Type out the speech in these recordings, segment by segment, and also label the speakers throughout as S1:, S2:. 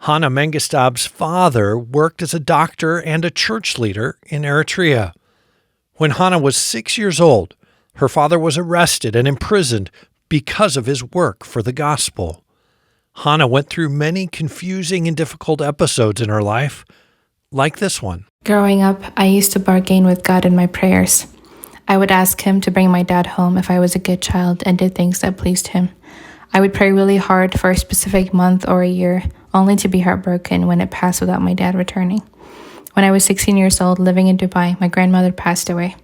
S1: Hana Mengisteab's father worked as a doctor and a church leader in Eritrea. When Hana was 6 years old, her father was arrested and imprisoned because of his work for the gospel. Hana went through many confusing and difficult episodes in her life, like this one.
S2: Growing up, I used to bargain with God in my prayers. I would ask him to bring my dad home if I was a good child and did things that pleased him. I would pray really hard for a specific month or a year, only to be heartbroken when it passed without my dad returning. When I was 16 years old, living in Dubai, my grandmother passed away.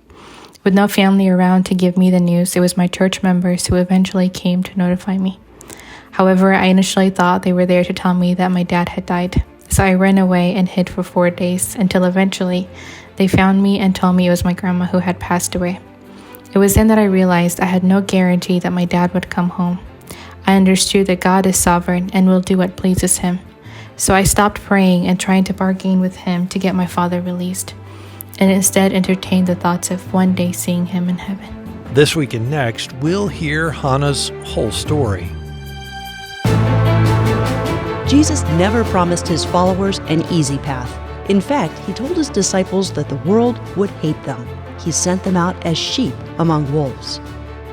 S2: With no family around to give me the news, it was my church members who eventually came to notify me. However, I initially thought they were there to tell me that my dad had died. So I ran away and hid for 4 days until eventually they found me and told me it was my grandma who had passed away. It was then that I realized I had no guarantee that my dad would come home. I understood that God is sovereign and will do what pleases him. So I stopped praying and trying to bargain with him to get my father released, and instead entertained the thoughts of one day seeing him in heaven.
S1: This week and next, we'll hear Hana's whole story.
S3: Jesus never promised his followers an easy path. In fact, he told his disciples that the world would hate them. He sent them out as sheep among wolves.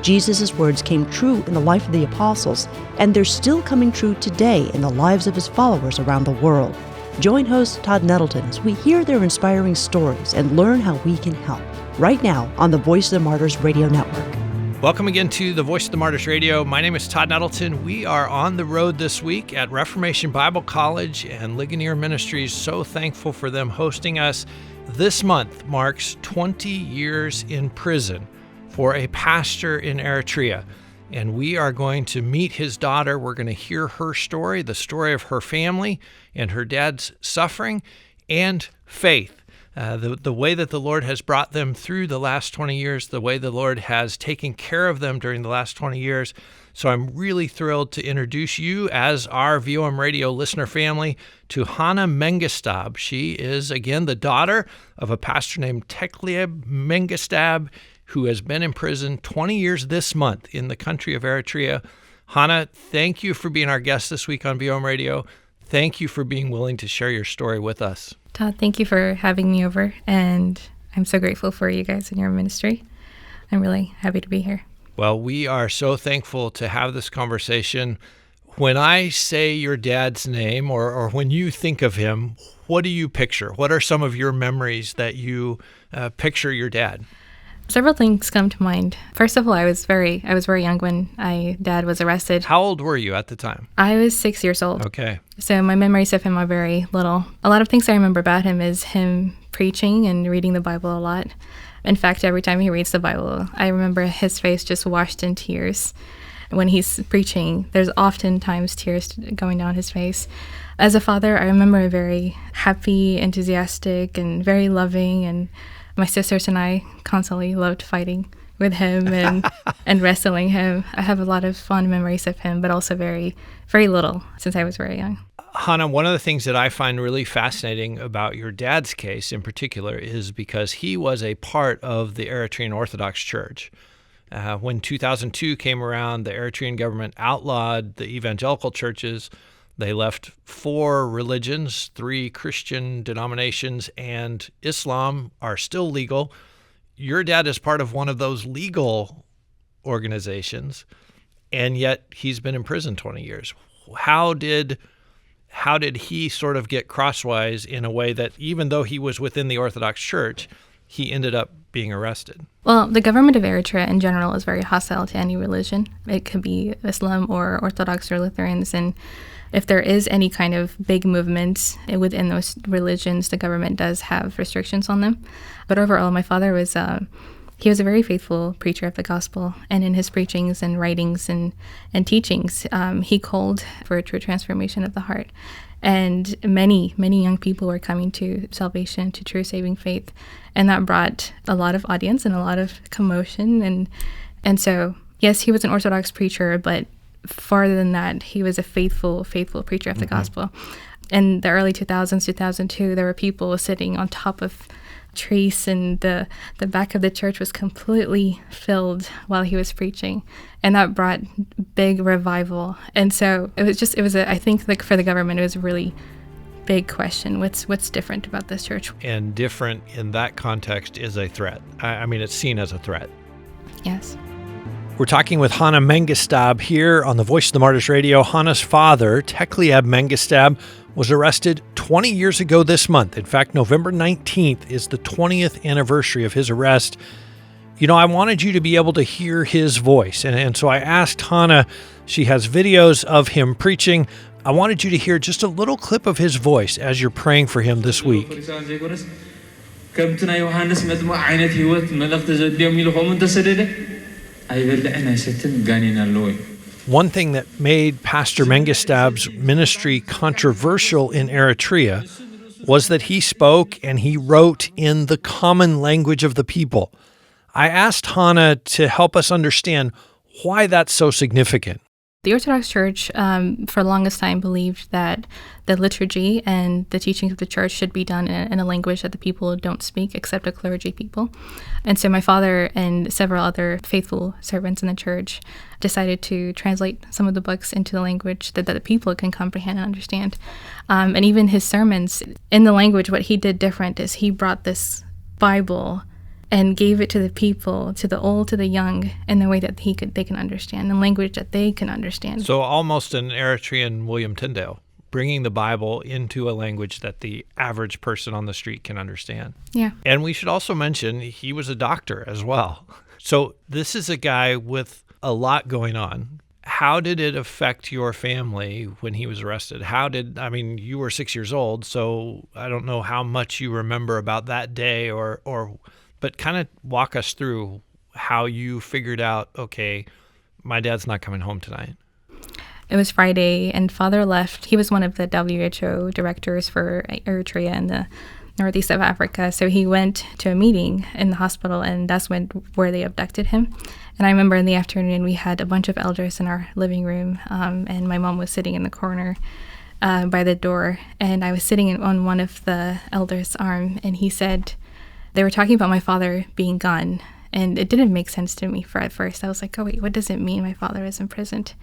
S3: Jesus' words came true in the life of the apostles, and they're still coming true today in the lives of his followers around the world. Join host Todd Nettleton as we hear their inspiring stories and learn how we can help. Right now on the Voice of the Martyrs Radio Network.
S1: Welcome again to the Voice of the Martyrs Radio. My name is Todd Nettleton. We are on the road this week at Reformation Bible College and Ligonier Ministries. So thankful for them hosting us. This month marks 20 years in prison for a pastor in Eritrea. And we are going to meet his daughter. We're going to hear her story, the story of her family and her dad's suffering and faith. The way that the Lord has brought them through the last 20 years, the way the Lord has taken care of them during the last 20 years. So I'm really thrilled to introduce you as our VOM Radio listener family to Hana Mengisteab. She is, again, the daughter of a pastor named Tekleab Mengisteab, who has been in prison 20 years this month in the country of Eritrea. Hana, thank you for being our guest this week on VOM Radio. Thank you for being willing to share your story with us.
S2: Todd, thank you for having me over, and I'm so grateful for you guys and your ministry. I'm really happy to be here.
S1: Well, we are so thankful to have this conversation. When I say your dad's name or when you think of him, what do you picture? What are some of your memories that you picture your dad?
S2: Several things come to mind. First of all, I was very young when my dad was arrested.
S1: How old were you at the time?
S2: I was 6 years old.
S1: Okay.
S2: So my memories of him are very little. A lot of things I remember about him is him preaching and reading the Bible a lot. In fact, every time he reads the Bible, I remember his face just washed in tears. When he's preaching, there's oftentimes tears going down his face. As a father, I remember a very happy, enthusiastic, and very loving, and my sisters and I constantly loved fighting with him and wrestling him. I have a lot of fond memories of him, but also very, very little since I was very young.
S1: Hana, one of the things that I find really fascinating about your dad's case in particular is because he was a part of the Eritrean Orthodox Church. When 2002 came around, the Eritrean government outlawed the evangelical churches. They left 4 religions, 3 Christian denominations, and Islam are still legal. Your dad is part of one of those legal organizations, and yet he's been in prison 20 years. How did he sort of get crosswise in a way that even though he was within the Orthodox Church, he ended up being arrested?
S2: Well, the government of Eritrea in general is very hostile to any religion. It could be Islam or Orthodox or Lutherans, and if there is any kind of big movement within those religions, the government does have restrictions on them. But overall, my father was he was a very faithful preacher of the gospel, and in his preachings and writings and teachings, he called for a true transformation of the heart. And many young people were coming to salvation, to true saving faith, and that brought a lot of audience and a lot of commotion. And so, yes, he was an Orthodox preacher, but farther than that, he was a faithful preacher of the gospel. In the early 2000s, 2002, there were people sitting on top of trees, and the back of the church was completely filled while he was preaching, and that brought big revival. And so I think like for the government, it was a really big question. What's different about this church?
S1: And different in that context is a threat. I mean, it's seen as a threat.
S2: Yes.
S1: We're talking with Hana Mengisteab here on the Voice of the Martyrs Radio. Hana's father, Tekleab Mengisteab, was arrested 20 years ago this month. In fact, November 19th is the 20th anniversary of his arrest. You know, I wanted you to be able to hear his voice. And so I asked Hana, she has videos of him preaching. I wanted you to hear just a little clip of his voice as you're praying for him this week. One thing that made Pastor Mengisteab's ministry controversial in Eritrea was that he spoke and he wrote in the common language of the people. I asked Hana to help us understand why that's so significant.
S2: The Orthodox Church, for the longest time, believed that the liturgy and the teachings of the church should be done in a language that the people don't speak, except the clergy people. And so my father and several other faithful servants in the church decided to translate some of the books into the language that the people can comprehend and understand. And even his sermons, in the language, what he did different is he brought this Bible and gave it to the people, to the old, to the young, in the way that they can understand, in language that they can understand.
S1: So almost an Eritrean William Tyndale, bringing the Bible into a language that the average person on the street can understand.
S2: Yeah.
S1: And we should also mention he was a doctor as well. So this is a guy with a lot going on. How did it affect your family when he was arrested? You were 6 years old, so I don't know how much you remember about that day but kind of walk us through how you figured out, okay, my dad's not coming home tonight.
S2: It was Friday, and Father left. He was one of the WHO directors for Eritrea and the northeast of Africa. So he went to a meeting in the hospital, and that's where they abducted him. And I remember in the afternoon, we had a bunch of elders in our living room, and my mom was sitting in the corner by the door. And I was sitting on one of the elders' arm, and he said, they were talking about my father being gone, and it didn't make sense to me at first. I was like, oh, wait, what does it mean my father is imprisoned?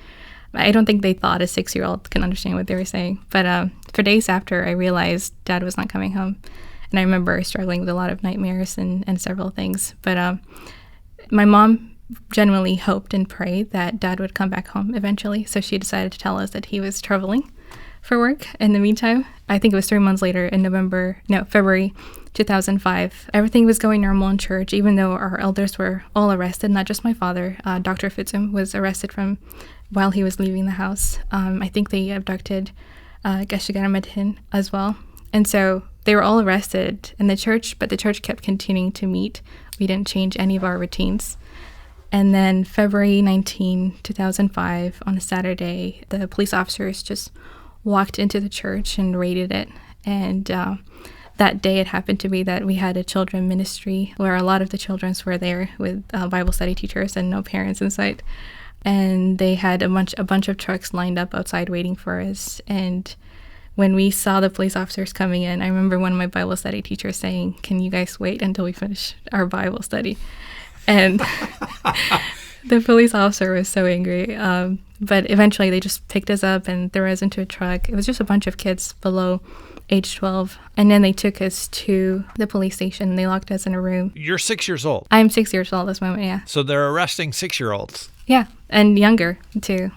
S2: I don't think they thought a 6-year-old can understand what they were saying. But for days after, I realized Dad was not coming home. And I remember struggling with a lot of nightmares and several things. But my mom genuinely hoped and prayed that Dad would come back home eventually. So she decided to tell us that he was traveling for work. In the meantime, I think it was 3 months later in February 2005, everything was going normal in church, even though our elders were all arrested, not just my father. Dr. Fitzum was arrested while he was leaving the house. I think they abducted Geshe as well. And so they were all arrested in the church, but the church kept continuing to meet. We didn't change any of our routines. And then February 19, 2005, on a Saturday, the police officers just walked into the church and raided it. And that day it happened to be that we had a children ministry where a lot of the children were there with Bible study teachers and no parents in sight. And they had a bunch of trucks lined up outside waiting for us. And when we saw the police officers coming in, I remember one of my Bible study teachers saying, "Can you guys wait until we finish our Bible study?" And the police officer was so angry. But eventually they just picked us up and threw us into a truck. It was just a bunch of kids below age 12. And then they took us to the police station. They locked us in a room.
S1: You're 6 years old.
S2: I'm 6 years old at this moment, yeah.
S1: So they're arresting 6-year-olds.
S2: Yeah, and younger too.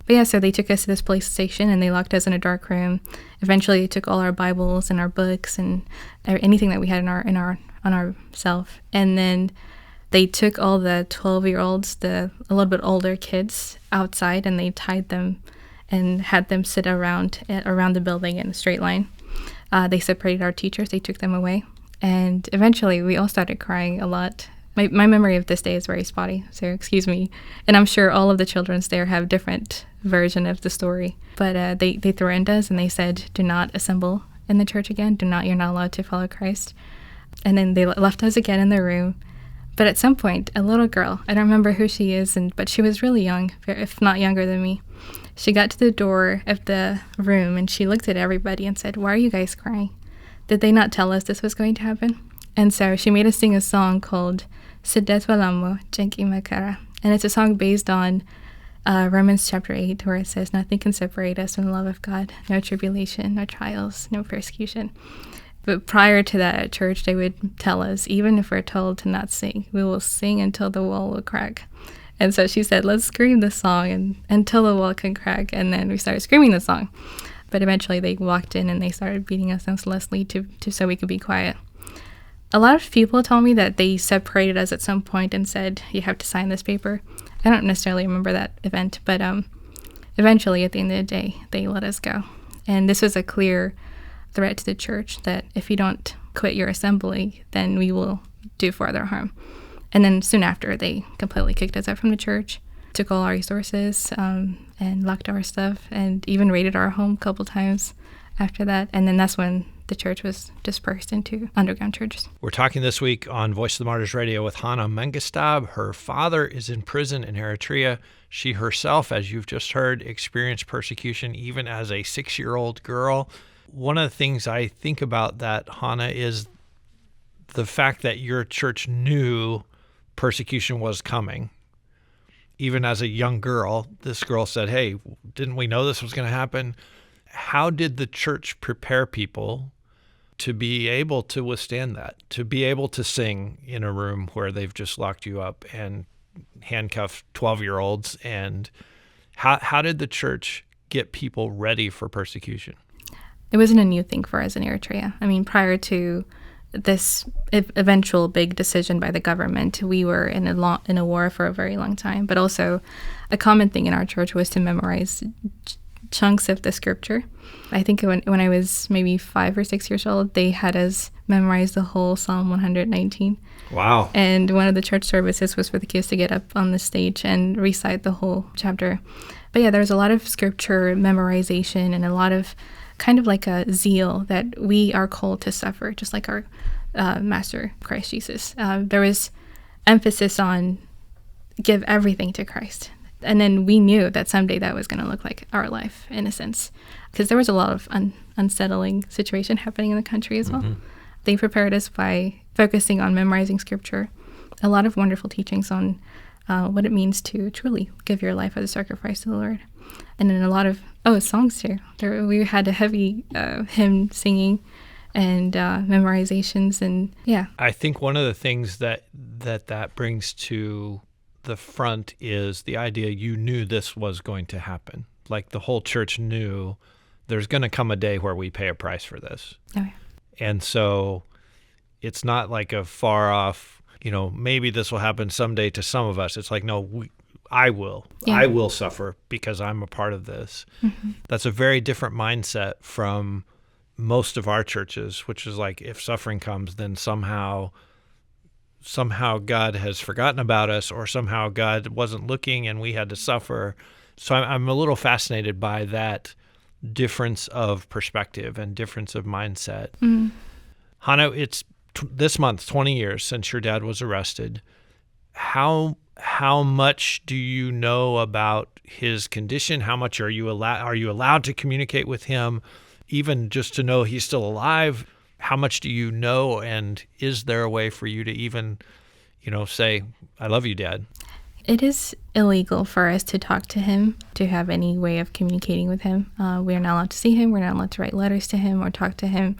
S2: But yeah, so they took us to this police station and they locked us in a dark room. Eventually they took all our Bibles and our books and anything that we had on ourself. And then they took all the 12-year-olds, a little bit older kids, outside, and they tied them and had them sit around the building in a straight line. They separated our teachers. They took them away. And eventually, we all started crying a lot. My memory of this day is very spotty, so excuse me. And I'm sure all of the children there have different version of the story. But they threatened us, and they said, do not assemble in the church again. You're not allowed to follow Christ. And then they left us again in the room. But at some point, a little girl, I don't remember who she is, but she was really young, if not younger than me. She got to the door of the room and she looked at everybody and said, "Why are you guys crying? Did they not tell us this was going to happen?" And so she made us sing a song called Sidet Walamo Jenki Makara. And it's a song based on Romans chapter 8, where it says, nothing can separate us from the love of God, no tribulation, no trials, no persecution. But prior to that at church, they would tell us, even if we're told to not sing, we will sing until the wall will crack. And so she said, let's scream the song until the wall can crack. And then we started screaming the song. But eventually they walked in and they started beating us mercilessly so we could be quiet. A lot of people told me that they separated us at some point and said, you have to sign this paper. I don't necessarily remember that event, but eventually at the end of the day, they let us go. And this was a clear threat to the church that if you don't quit your assembly, then we will do further harm. And then soon after, they completely kicked us out from the church, took all our resources, and locked our stuff, and even raided our home a couple times after that. And then that's when the church was dispersed into underground churches.
S1: We're talking this week on Voice of the Martyrs Radio with Hana Mengisteab. Her father is in prison in Eritrea. She herself, as you've just heard, experienced persecution even as a 6-year-old girl. One of the things I think about that, Hana, is the fact that your church knew persecution was coming. Even as a young girl, this girl said, hey, didn't we know this was going to happen? How did the church prepare people to be able to withstand that, to be able to sing in a room where they've just locked you up and handcuffed 12-year-olds? And how did the church get people ready for persecution?
S2: It wasn't a new thing for us in Eritrea. I mean, prior to this eventual big decision by the government, we were in a war for a very long time. But also, a common thing in our church was to memorize chunks of the scripture. I think when I was maybe 5 or 6 years old, they had us memorize the whole Psalm 119.
S1: Wow.
S2: And one of the church services was for the kids to get up on the stage and recite the whole chapter. But yeah, there was a lot of scripture memorization and a lot of kind of like a zeal that we are called to suffer, just like our Master Christ Jesus. There was emphasis on give everything to Christ. And then we knew that someday that was going to look like our life, in a sense, because there was a lot of unsettling situation happening in the country as well. Mm-hmm. They prepared us by focusing on memorizing scripture, a lot of wonderful teachings on what it means to truly give your life as a sacrifice to the Lord. And then a lot of, songs too. We had a heavy hymn singing and memorizations, and yeah.
S1: I think one of the things that brings to the front is the idea you knew this was going to happen. Like the whole church knew there's going to come a day where we pay a price for this.
S2: Oh, yeah.
S1: And so it's not like a far off, maybe this will happen someday to some of us. It's like, no, I will. Yeah. I will suffer because I'm a part of this. Mm-hmm. That's a very different mindset from most of our churches, which is like if suffering comes, then somehow God has forgotten about us, or somehow God wasn't looking and we had to suffer. So I'm a little fascinated by that difference of perspective and difference of mindset. Mm. Hana, it's this month, 20 years since your dad was arrested. How much do you know about his condition? How much are you allowed to communicate with him, even just to know he's still alive? How much do you know, and is there a way for you to even, say, I love you, Dad?
S2: It is illegal for us to talk to him, to have any way of communicating with him. We are not allowed to see him. We're not allowed to write letters to him or talk to him.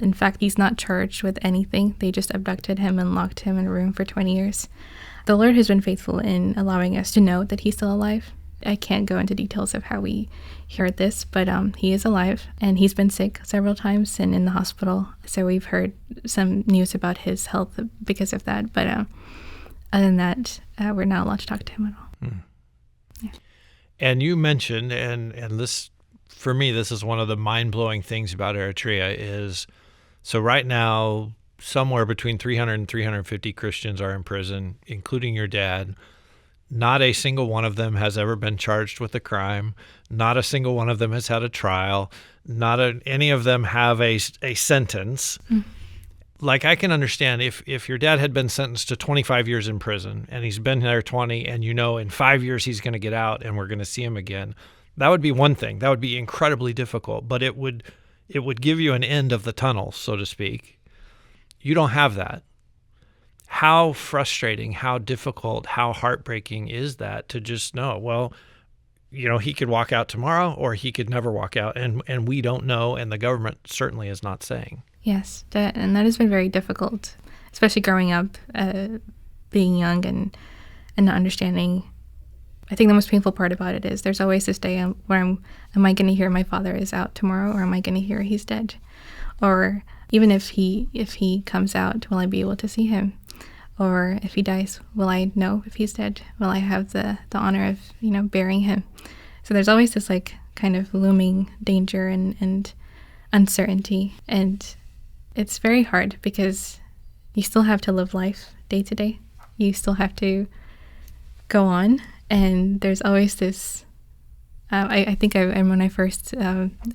S2: In fact, he's not charged with anything. They just abducted him and locked him in a room for 20 years. The Lord has been faithful in allowing us to know that he's still alive. I can't go into details of how we heard this, but he is alive, and he's been sick several times and in the hospital. So we've heard some news about his health because of that. But other than that, we're not allowed to talk to him at all. Hmm. Yeah.
S1: And you mentioned, and this, for me, this is one of the mind-blowing things about Eritrea is, so right now, somewhere between 300 and 350 Christians are in prison, including your dad. Not a single one of them has ever been charged with a crime. Not a single one of them has had a trial. Any of them have a sentence. Mm. Like, I can understand if your dad had been sentenced to 25 years in prison and he's been there 20, and in 5 years he's going to get out and we're going to see him again, that would be one thing. That would be incredibly difficult, but it would give you an end of the tunnel, so to speak. You don't have that. How frustrating, how difficult, how heartbreaking is that to just know, well, he could walk out tomorrow or he could never walk out, and we don't know, and the government certainly is not saying.
S2: Yes, and that has been very difficult, especially growing up, being young and not understanding. I think the most painful part about it is there's always this day where am I going to hear my father is out tomorrow, or am I going to hear he's dead? Or even if he comes out, will I be able to see him? Or if he dies, will I know if he's dead? Will I have the honor of, burying him? So there's always this kind of looming danger and uncertainty. And it's very hard because you still have to live life day to day. You still have to go on. And there's always this, I think when I first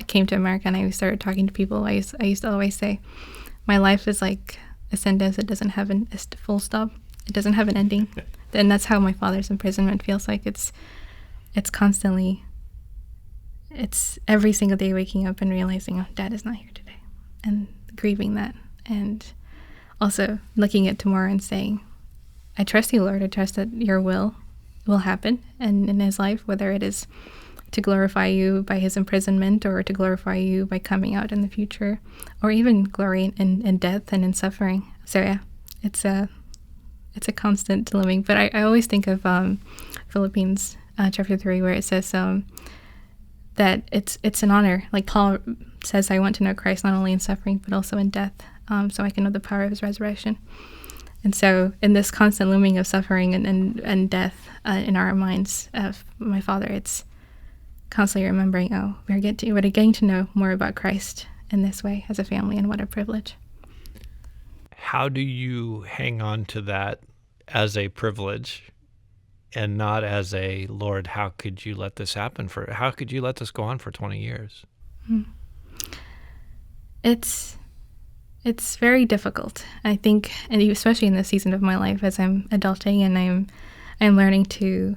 S2: came to America and I started talking to people, I used to always say, my life is like a sentence that doesn't have a full stop. It doesn't have an ending. And that's how my father's imprisonment feels like. It's constantly, it's every single day waking up and realizing, oh, Dad is not here today, and grieving that. And also looking at tomorrow and saying, I trust you, Lord. I trust that your will happen and in his life, whether it is to glorify you by his imprisonment or to glorify you by coming out in the future, or even glory in death and in suffering. So yeah, it's a constant living. But I always think of Philippians chapter 3, where it says that it's an honor. Like Paul says, I want to know Christ not only in suffering but also in death, so I can know the power of his resurrection. And so in this constant looming of suffering and death in our minds of my father, it's constantly remembering, we're getting to know more about Christ in this way as a family, and what a privilege.
S1: How do you hang on to that as a privilege and not as a, Lord, how could you let this happen? How could you let this go on for 20 years?
S2: It's very difficult, I think, and especially in this season of my life as I'm adulting and I'm learning to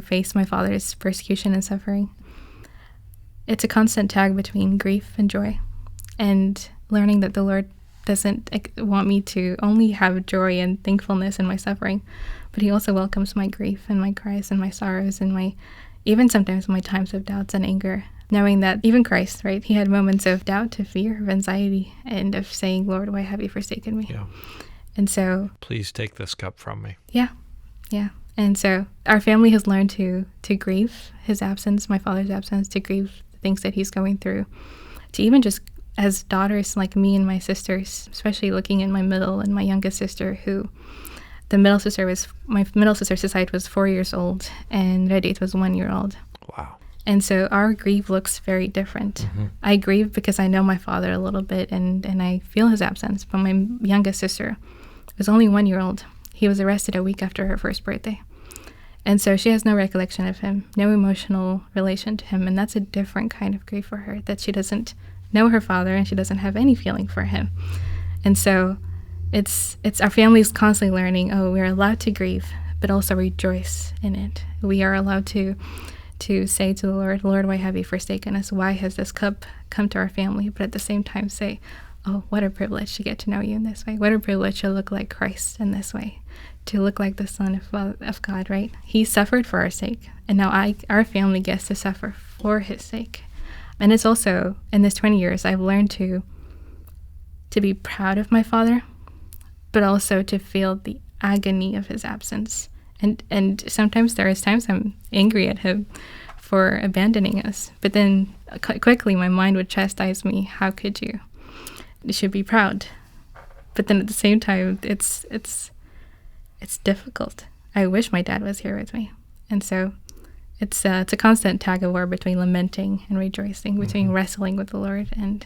S2: face my father's persecution and suffering. It's a constant tag between grief and joy, and learning that the Lord doesn't want me to only have joy and thankfulness in my suffering, but he also welcomes my grief and my cries and my sorrows and even sometimes my times of doubts and anger. Knowing that even Christ, right, he had moments of doubt, of fear, of anxiety, and of saying, Lord, why have you forsaken me?
S1: Yeah.
S2: And so,
S1: please take this cup from me.
S2: Yeah. And so our family has learned to grieve his absence, my father's absence, to grieve the things that he's going through, to even just as daughters like me and my sisters, especially looking at my middle and my youngest sister, who my middle sister's Suicide was 4 years old and Redate was 1 year old.
S1: Wow.
S2: And so our grief looks very different. Mm-hmm. I grieve because I know my father a little bit and I feel his absence. But my youngest sister was only 1 year old. He was arrested a week after her first birthday. And so she has no recollection of him, no emotional relation to him. And that's a different kind of grief for her, that she doesn't know her father and she doesn't have any feeling for him. And so it's our family's constantly learning, we're allowed to grieve, but also rejoice in it. We are allowed to say to the Lord, Lord, why have you forsaken us? Why has this cup come to our family? But at the same time say, oh, what a privilege to get to know you in this way. What a privilege to look like Christ in this way, to look like the Son of God, right? He suffered for our sake, and now our family gets to suffer for his sake. And it's also, in this 20 years, I've learned to be proud of my father, but also to feel the agony of his absence. And sometimes there is times I'm angry at him for abandoning us. But then quickly my mind would chastise me. How could you? You should be proud. But then at the same time, it's difficult. I wish my dad was here with me. And so it's a constant tug of war between lamenting and rejoicing, between wrestling with the Lord and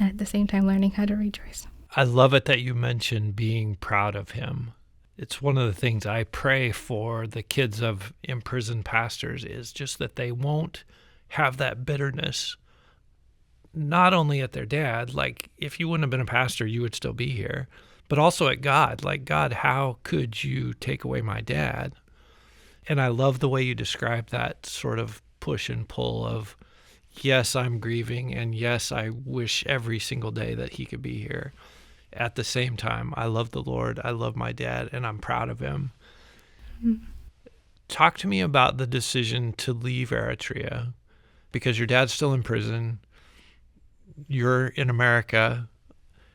S2: at the same time learning how to rejoice.
S1: I love it that you mentioned being proud of him. It's one of the things I pray for the kids of imprisoned pastors, is just that they won't have that bitterness, not only at their dad, like if you wouldn't have been a pastor, you would still be here, but also at God. Like, God, how could you take away my dad? And I love the way you describe that sort of push and pull of, yes, I'm grieving, and yes, I wish every single day that he could be here. at the same time, I love the Lord, I love my dad, and I'm proud of him. Mm-hmm. Talk to me about the decision to leave Eritrea, because your dad's still in prison. You're in America.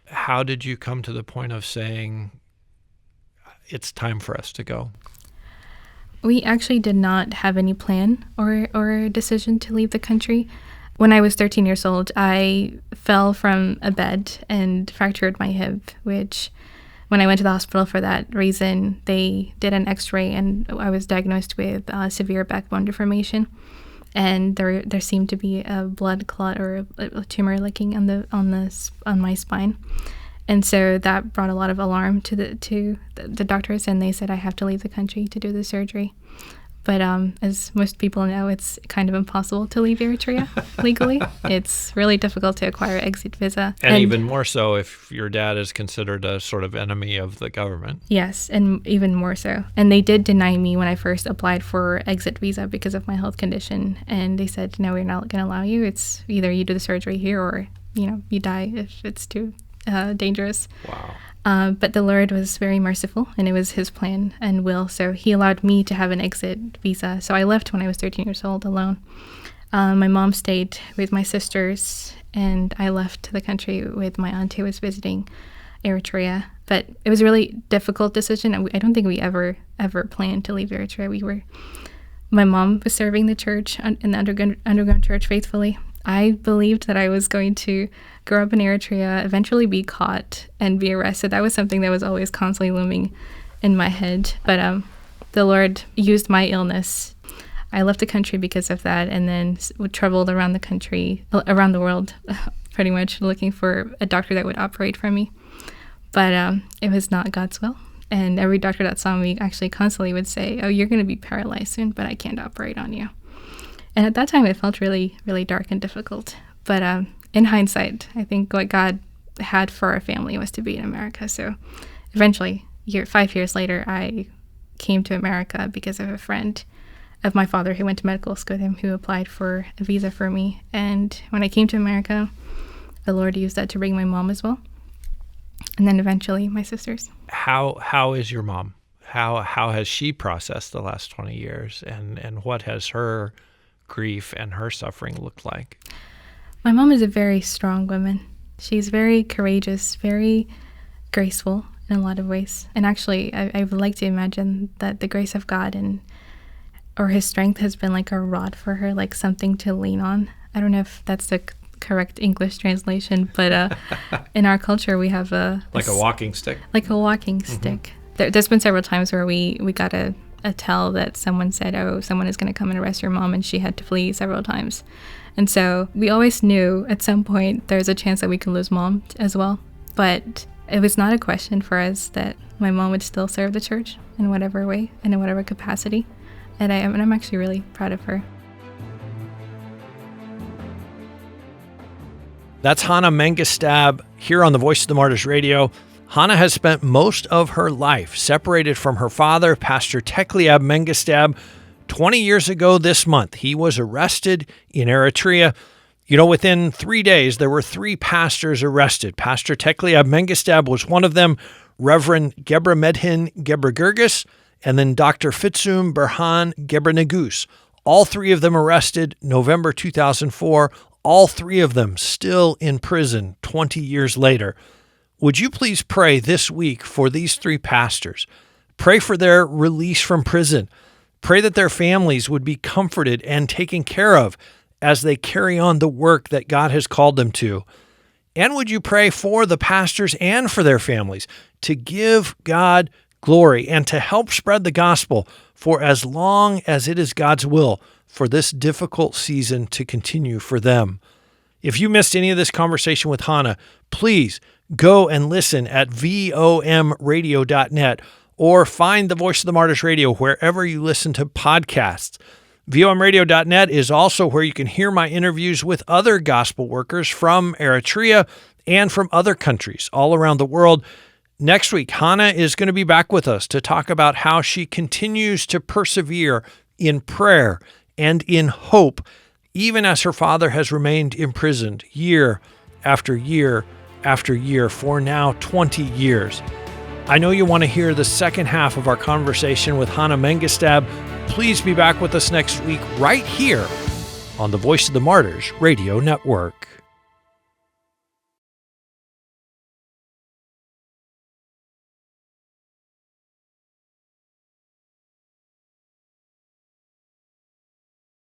S1: How did you come to the point of saying, it's time for us to go?
S2: We actually did not have any plan or decision to leave the country. When I was 13 years old, I fell from a bed and fractured my hip, which when I went to the hospital for that reason, they did an x-ray and I was diagnosed with severe backbone deformation. And there seemed to be a blood clot or a tumor leaking on my spine. And so that brought a lot of alarm to the doctors, and they said I have to leave the country to do the surgery. But as most people know, it's kind of impossible to leave Eritrea legally. It's really difficult to acquire exit visa.
S1: And even more so if your dad is considered a sort of enemy of the government.
S2: Yes, and even more so. And they did deny me when I first applied for exit visa because of my health condition. And they said, no, we're not going to allow you. It's either you do the surgery here or, you die if it's too dangerous.
S1: Wow.
S2: But the Lord was very merciful, and it was his plan and will. So he allowed me to have an exit visa. So I left when I was 13 years old alone. My mom stayed with my sisters, and I left the country with my aunt who was visiting Eritrea. But it was a really difficult decision. I don't think we ever planned to leave Eritrea. My mom was serving the church in the underground church faithfully. I believed that I was going to grow up in Eritrea, eventually be caught and be arrested. That was something that was always constantly looming in my head. But the Lord used my illness. I left the country because of that, and then traveled around the world, pretty much looking for a doctor that would operate for me. But it was not God's will. And every doctor that saw me actually constantly would say, oh, you're going to be paralyzed soon, but I can't operate on you. And at that time, it felt really, really dark and difficult. But in hindsight, I think what God had for our family was to be in America. So eventually, 5 years later, I came to America because of a friend of my father who went to medical school with him, who applied for a visa for me. And when I came to America, the Lord used that to bring my mom as well. And then eventually my sisters.
S1: How is your mom? How has she processed the last 20 years? And what has her grief and her suffering looked like?
S2: My mom is a very strong woman. She's very courageous, very graceful in a lot of ways. And actually, I would like to imagine that the grace of God or his strength has been like a rod for her, like something to lean on. I don't know if that's the correct English translation, but in our culture, we have a
S1: walking stick.
S2: Like a walking stick. There's been several times where we got a tell that someone said, oh, someone is going to come and arrest your mom, and she had to flee several times. And so we always knew at some point there's a chance that we could lose mom as well. But it was not a question for us that my mom would still serve the church in whatever way and in whatever capacity. And I'm actually really proud of her.
S1: That's Hana Mengisteab here on the Voice of the Martyrs Radio. Hana has spent most of her life separated from her father, Pastor Tekleab Mengisteab. 20 years ago this month, he was arrested in Eritrea. Within 3 days, there were 3 pastors arrested. Pastor Tekleab Mengisteab was one of them, Reverend Gebramedhin Gebregergis, and then Dr. Fitsum Berhan Gebrenegus. All 3 of them arrested November 2004. All 3 of them still in prison 20 years later. Would you please pray this week for these 3 pastors? Pray for their release from prison. Pray that their families would be comforted and taken care of as they carry on the work that God has called them to. And would you pray for the pastors and for their families to give God glory and to help spread the gospel for as long as it is God's will for this difficult season to continue for them. If you missed any of this conversation with Hana, please go and listen at vomradio.net or find the Voice of the Martyrs Radio wherever you listen to podcasts. VOMradio.net is also where you can hear my interviews with other gospel workers from Eritrea and from other countries all around the world. Next week, Hana is going to be back with us to talk about how she continues to persevere in prayer and in hope, even as her father has remained imprisoned year after year after year for now 20 years. I know you want to hear the second half of our conversation with Hana Mengisteab. Please be back with us next week right here on the Voice of the Martyrs Radio Network.